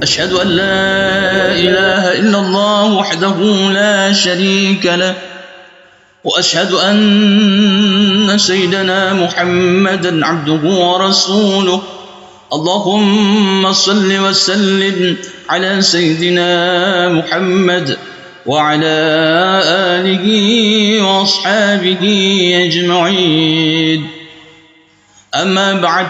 أشهد أن لا إله إلا الله وحده لا شريك له وأشهد أن سيدنا محمدا عبده ورسوله اللهم صل وسلم على سيدنا محمد وعلى آله وأصحابه أجمعين أما بعد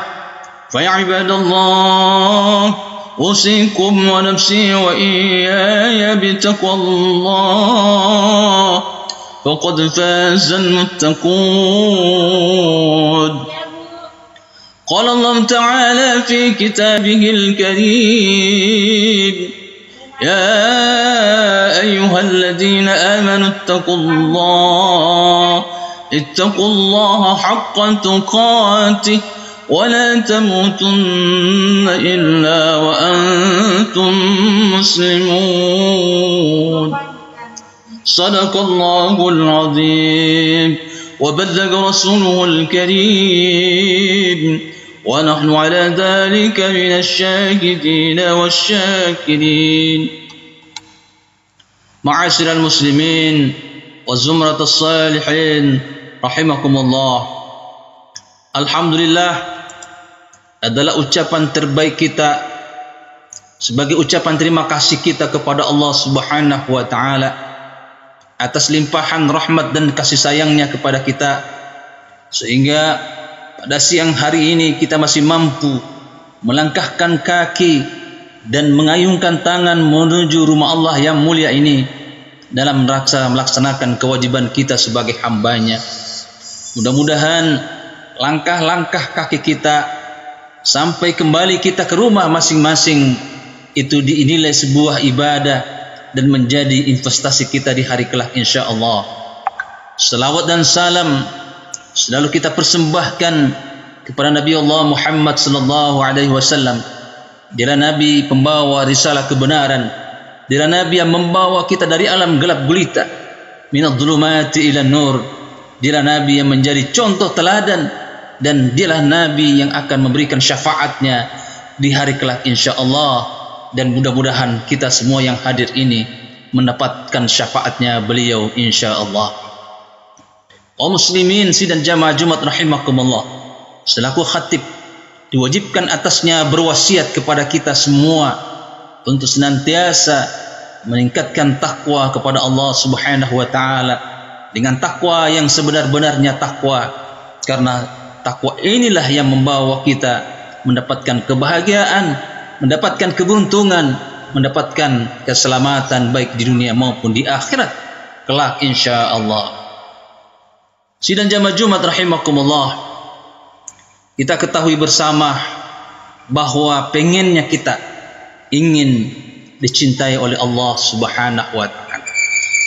فيا عباد الله أوصيكم ونفسي وإياي بتقوى الله فقد فاز المتقون. قال الله تعالى في كتابه الكريم يا أيها الذين آمنوا اتقوا الله حق تقاته ولا تموتن إلا وأنتم مسلمون. صدق الله العظيم وبلغ رسوله الكريم ونحن على ذلك من الشاهدين والشاكرين. معاشر المسلمين وزمرة الصالحين رحمكم الله. Alhamdulillah adalah ucapan terbaik kita sebagai ucapan terima kasih kita kepada Allah Subhanahu wa taala atas limpahan rahmat dan kasih sayangnya kepada kita, sehingga pada siang hari ini kita masih mampu melangkahkan kaki dan mengayunkan tangan menuju rumah Allah yang mulia ini dalam melaksanakan kewajiban kita sebagai hambanya. Mudah-mudahan langkah-langkah kaki kita sampai kembali kita ke rumah masing-masing itu dinilai sebuah ibadah dan menjadi investasi kita di hari kelak insyaallah. Salawat dan salam selalu kita persembahkan kepada Nabi Allah Muhammad sallallahu alaihi wasallam. Dia Nabi pembawa risalah kebenaran, dia Nabi yang membawa kita dari alam gelap gulita minadh-dhulumati ila nur. Dia Nabi yang menjadi contoh teladan, dan dialah Nabi yang akan memberikan syafaatnya di hari kelak insyaallah. Dan mudah-mudahan kita semua yang hadir ini mendapatkan syafaatnya beliau insyaallah. Kaum muslimin sidang jamaah Jumat rahimakumullah, selaku khatib diwajibkan atasnya berwasiat kepada kita semua untuk senantiasa meningkatkan takwa kepada Allah Subhanahu wa taala dengan takwa yang sebenar-benarnya takwa, karena takwa inilah yang membawa kita mendapatkan kebahagiaan, mendapatkan keberuntungan, mendapatkan keselamatan baik di dunia maupun di akhirat kelak insyaallah. Sidang jamaah Jumat rahimakumullah, kita ketahui bersama bahwa pengennya kita ingin dicintai oleh Allah Subhanahu wa taala.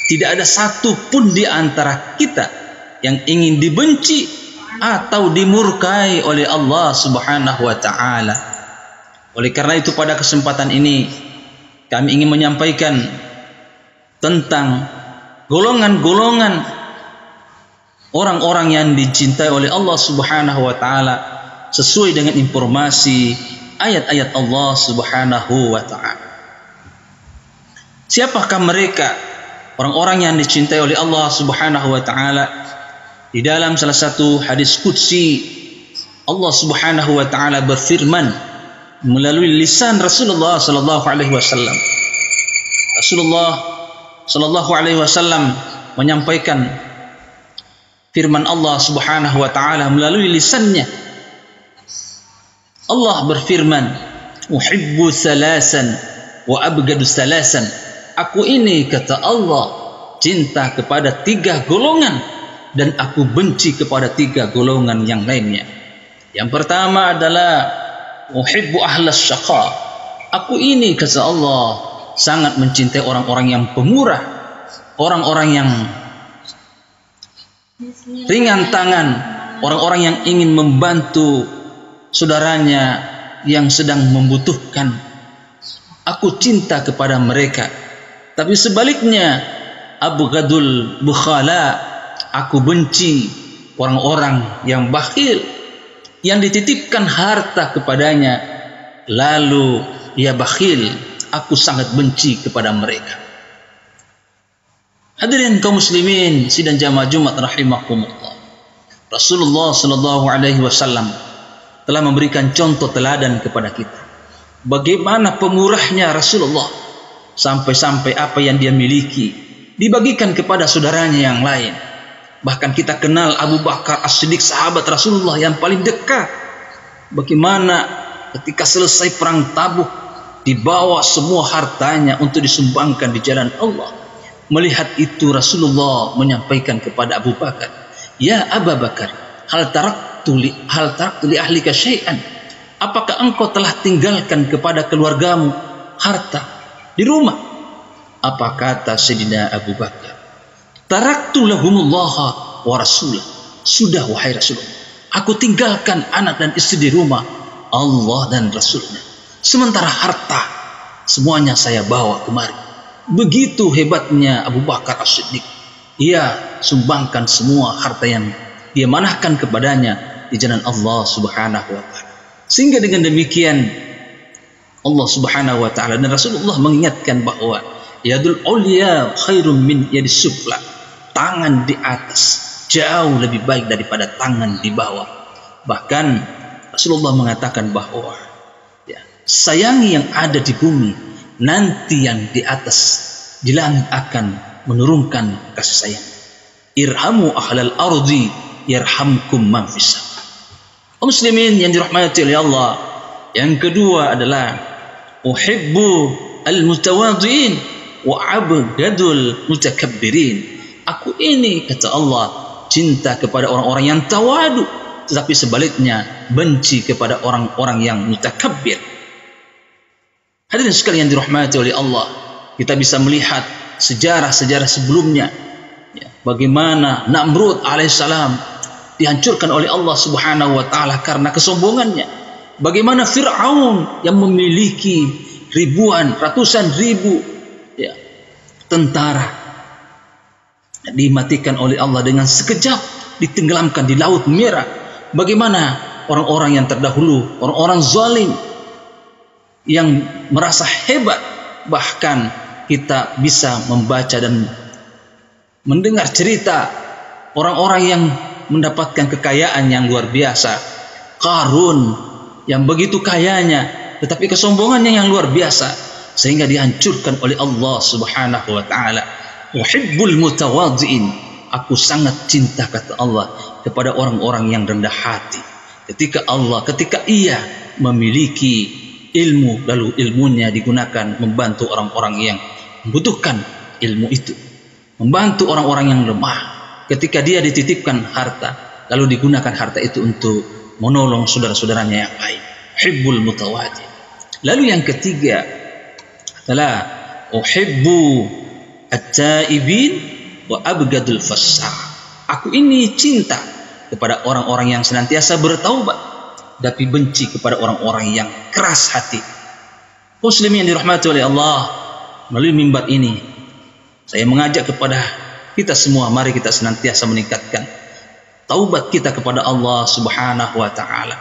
Tidak ada satu pun di antara kita yang ingin dibenci atau dimurkai oleh Allah Subhanahu wa taala. Oleh karena itu pada kesempatan ini kami ingin menyampaikan tentang golongan-golongan orang-orang yang dicintai oleh Allah Subhanahu wa taala sesuai dengan informasi ayat-ayat Allah Subhanahu wa taala. Siapakah mereka orang-orang yang dicintai oleh Allah Subhanahu wa taala? Di dalam salah satu hadis qudsi Allah Subhanahu wa taala berfirman melalui lisan Rasulullah sallallahu alaihi wasallam. Rasulullah sallallahu alaihi wasallam menyampaikan firman Allah Subhanahu wa taala melalui lisannya. Allah berfirman, "Uhibbu salasan wa abghadu salasan." Aku ini, kata Allah, cinta kepada 3 golongan dan aku benci kepada 3 golongan yang lainnya. Yang pertama adalah uhibbu ahlas syaqa. Aku ini, kata Allah, sangat mencintai orang-orang yang pemurah, orang-orang yang ringan tangan, orang-orang yang ingin membantu saudaranya yang sedang membutuhkan. Aku cinta kepada mereka. Tapi sebaliknya, abghadul bukhala, aku benci orang-orang yang bakhil, yang dititipkan harta kepadanya lalu ia bakhil. Aku sangat benci kepada mereka. Hadirin kaum muslimin sidang jamaah Jumat rahimakumullah. Rasulullah sallallahu alaihi wasallam telah memberikan contoh teladan kepada kita. Bagaimana pemurahnya Rasulullah, sampai-sampai apa yang dia miliki dibagikan kepada saudaranya yang lain. Bahkan kita kenal Abu Bakar As-Siddiq, sahabat Rasulullah yang paling dekat. Bagaimana ketika selesai perang Tabuk dibawa semua hartanya untuk disumbangkan di jalan Allah. Melihat itu Rasulullah menyampaikan kepada Abu Bakar, "Ya Abu Bakar, hal taraktu li ahlika syai'an?" Apakah engkau telah tinggalkan kepada keluargamu harta di rumah? Apa kata Sayyidina Abu Bakar? "Taraktu lahumullaha wa rasulah." Sudah wahai Rasulullah, aku tinggalkan anak dan istri di rumah, Allah dan Rasulnya. Sementara harta semuanya saya bawa kemari. Begitu hebatnya Abu Bakar As-Siddiq. Ia sumbangkan semua harta yang dia manahkan kepadanya di jalan Allah Subhanahu wa taala. Sehingga dengan demikian Allah Subhanahu wa taala dan Rasulullah mengingatkan bahwa yadul ulya khairum min yadis sufla. Tangan di atas jauh lebih baik daripada tangan di bawah. Bahkan Rasulullah mengatakan bahwa sayangi yang ada di bumi, nanti yang di atas di langit akan menurunkan kasih sayang. Irhamu ahlal ardi yarhamkum man fis sama. Muslimin yang dirahmati oleh Allah, yang kedua adalah uhibbu al-mutawadhi'in wa abghadul mutakabbirin. Aku ini, kata Allah, cinta kepada orang-orang yang tawadu, tetapi sebaliknya benci kepada orang-orang yang mutakabbir. Hadirin sekalian yang dirahmati oleh Allah, kita bisa melihat sejarah-sejarah sebelumnya, bagaimana Namrud alaihissalam dihancurkan oleh Allah Subhanahu wa taala karena kesombongannya. Bagaimana Fir'aun yang memiliki ribuan, ratusan ribu tentara dimatikan oleh Allah dengan sekejap, ditenggelamkan di Laut Merah. Bagaimana orang-orang yang terdahulu, orang-orang zalim yang merasa hebat, bahkan kita bisa membaca dan mendengar cerita orang-orang yang mendapatkan kekayaan yang luar biasa. Qarun yang begitu kayanya, tetapi kesombongannya yang luar biasa, sehingga dihancurkan oleh Allah Subhanahu wa taala. Uhibbul mutawadhi'in, aku sangat cinta, kata Allah, kepada orang-orang yang rendah hati. Ketika ia memiliki ilmu, lalu ilmunya digunakan membantu orang-orang yang membutuhkan ilmu itu, membantu orang-orang yang lemah. Ketika dia dititipkan harta, lalu digunakan harta itu untuk menolong saudara-saudaranya yang lain. Hibbul mutawadhi. Lalu yang ketiga adalah uhibbu at-taibin wa abgadul fassah. Aku ini cinta kepada orang-orang yang senantiasa bertaubat, tapi benci kepada orang-orang yang keras hati. Muslimin yang dirahmati oleh Allah, melalui mimbar ini saya mengajak kepada kita semua, mari kita senantiasa meningkatkan taubat kita kepada Allah Subhanahu wa taala,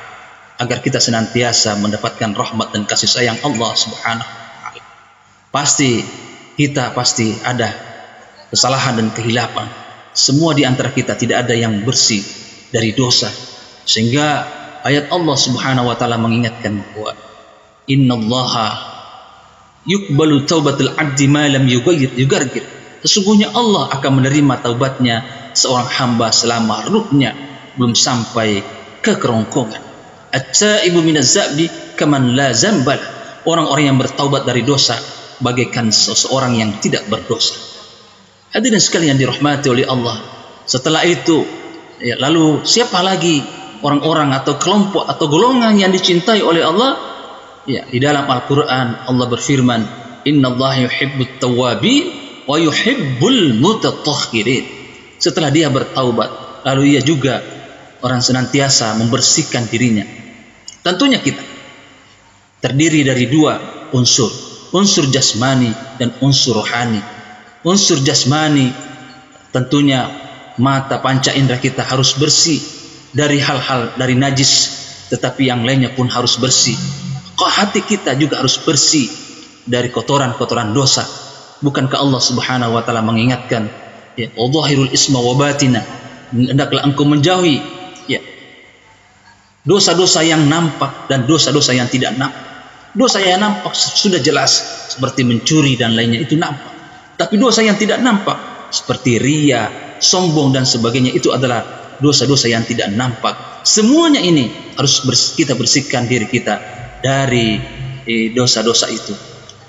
agar kita senantiasa mendapatkan rahmat dan kasih sayang Allah Subhanahu wa taala. Pasti ada kesalahan dan kehilapan. Semua di antara kita tidak ada yang bersih dari dosa, sehingga ayat Allah Subhanahu wa taala mengingatkan bahwa innallaha yuqbalu taubatul 'abdi ma lam yugargir. Sesungguhnya Allah akan menerima taubatnya seorang hamba selama ruhnya belum sampai ke kerongkongan. At-taibu minaz zambi kaman la zambal. Orang-orang yang bertaubat dari dosa bagaikan seseorang yang tidak berdosa. Hadirin sekalian dirahmati oleh Allah. Setelah itu, lalu siapa lagi orang-orang atau kelompok atau golongan yang dicintai oleh Allah? Ya, di dalam Al-Quran Allah berfirman, Innallaha yuhibbut tawwabin wa yuhibbul mutatahhirin. Setelah dia bertaubat, lalu ia juga orang senantiasa membersihkan dirinya. Tentunya kita terdiri dari dua unsur, unsur jasmani dan unsur rohani. Unsur jasmani tentunya mata panca indera kita harus bersih dari hal-hal dari najis, tetapi yang lainnya pun harus bersih. Hati kita juga harus bersih dari kotoran-kotoran dosa. Bukankah Allah Subhanahu wa taala mengingatkan, ya, wadhahirul isma wa batina, hendaklah engkau menjauhi ya dosa-dosa yang nampak dan dosa-dosa yang tidak nampak. Dosa yang nampak sudah jelas seperti mencuri dan lainnya, itu nampak. Tapi dosa yang tidak nampak seperti ria, sombong dan sebagainya, itu adalah dosa-dosa yang tidak nampak. Semuanya ini harus kita bersihkan diri kita dari dosa-dosa itu,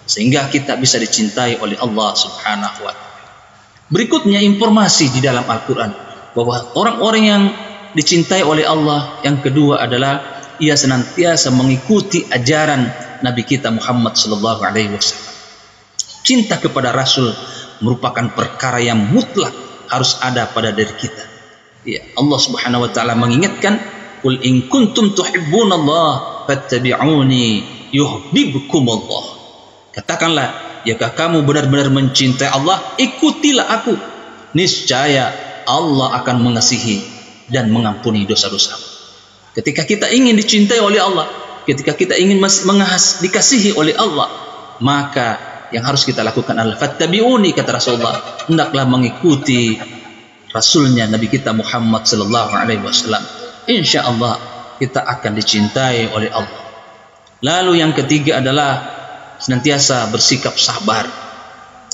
sehingga kita bisa dicintai oleh Allah Subhanahu wa taala. Berikutnya informasi di dalam Al-Quran bahwa orang-orang yang dicintai oleh Allah yang kedua adalah ia senantiasa mengikuti ajaran Nabi kita Muhammad sallallahu alaihi wasallam. Cinta kepada Rasul merupakan perkara yang mutlak harus ada pada diri kita. Ya, Allah Subhanahu wa taala mengingatkan, "Qul in kuntum tuhibbunallaha fattabi'uni yuhibbukumullah." Katakanlah, jika kamu benar-benar mencintai Allah, ikutilah aku. Niscaya Allah akan mengasihi dan mengampuni dosa-dosa. Ketika kita ingin dicintai oleh Allah, ketika kita ingin dikasihi oleh Allah, maka yang harus kita lakukan adalah fattabi'uni, kata Rasulullah, hendaklah mengikuti Rasulnya Nabi kita Muhammad sallallahu alaihi wasallam. Insyaallah kita akan dicintai oleh Allah. Lalu yang ketiga adalah senantiasa bersikap sabar.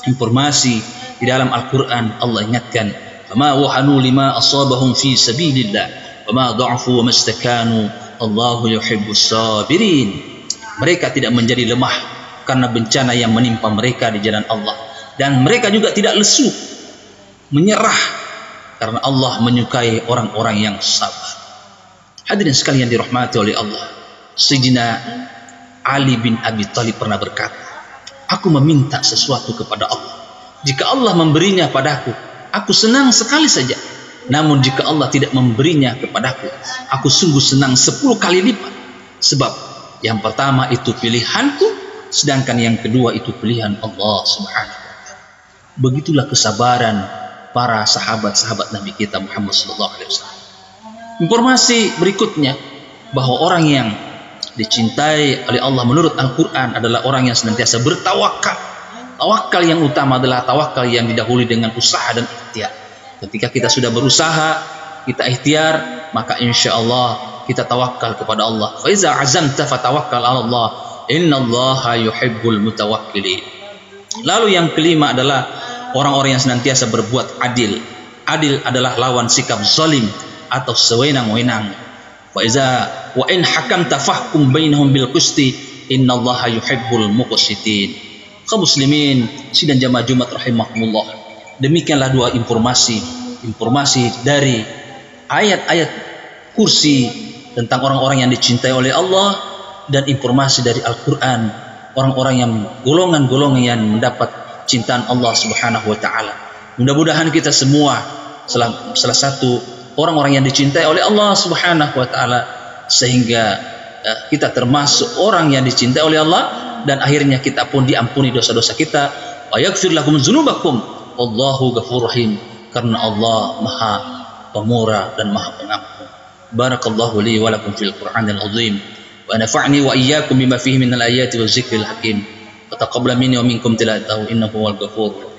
Informasi di dalam Al-Quran Allah ingatkan, "Fama wahanu lima asabahum fi sabilillah, wama dha'fu wa mastakanu, Allahu yuhibbus sabirin." Mereka tidak menjadi lemah karena bencana yang menimpa mereka di jalan Allah, dan mereka juga tidak lesu menyerah karena Allah menyukai orang-orang yang sabar. Hadirin sekalian dirahmati oleh Allah, Sayyidina Ali bin Abi Thalib pernah berkata, "Aku meminta sesuatu kepada Allah. Jika Allah memberinya padaku, aku senang sekali saja. Namun jika Allah tidak memberinya kepadaku, aku sungguh senang 10 kali lipat. Sebab yang pertama itu pilihanku, sedangkan yang kedua itu pilihan Allah Subhanahu wa taala." Begitulah kesabaran para sahabat-sahabat Nabi kita Muhammad sallallahu alaihi wasallam. Informasi berikutnya bahwa orang yang dicintai oleh Allah menurut Al-Quran adalah orang yang senantiasa bertawakal. Tawakal yang utama adalah tawakal yang didahului dengan usaha dan ikhtiar. Ketika kita sudah berusaha, kita ikhtiar, maka insya Allah kita tawakal kepada Allah. Fa iza azamta fatawakkal 'ala Allah, innallaha yuhibbul mutawakkilin. Lalu yang kelima adalah orang-orang yang senantiasa berbuat adil. Adil adalah lawan sikap zalim atau sewenang-wenang. Wa in hakamta fahkum bainahum bil qisti, innallaha yuhibbul muqsitin. Kaum muslimin sidang jamaah Jumat rahimakumullah. Demikianlah dua informasi dari ayat-ayat kursi tentang orang-orang yang dicintai oleh Allah, dan informasi dari Al-Quran orang-orang yang golongan-golongan yang mendapat cintaan Allah Subhanahu wa taala. Mudah-mudahan kita semua salah satu orang-orang yang dicintai oleh Allah Subhanahu wa taala, sehingga kita termasuk orang yang dicintai oleh Allah, dan akhirnya kita pun diampuni dosa-dosa kita. Wa yaghfir lakum dzunubakum wallahu ghafurur rahim, karena Allah Maha Pemurah dan Maha Pengampun. Barakallahu li wa lakum fil Qur'anil azim wa nafa'ni wa iyyakum bima fihi minal ayati wa dzikril hakim. Wa taqabbal minni wa minkum tilawatahu innahu huwal ghafurur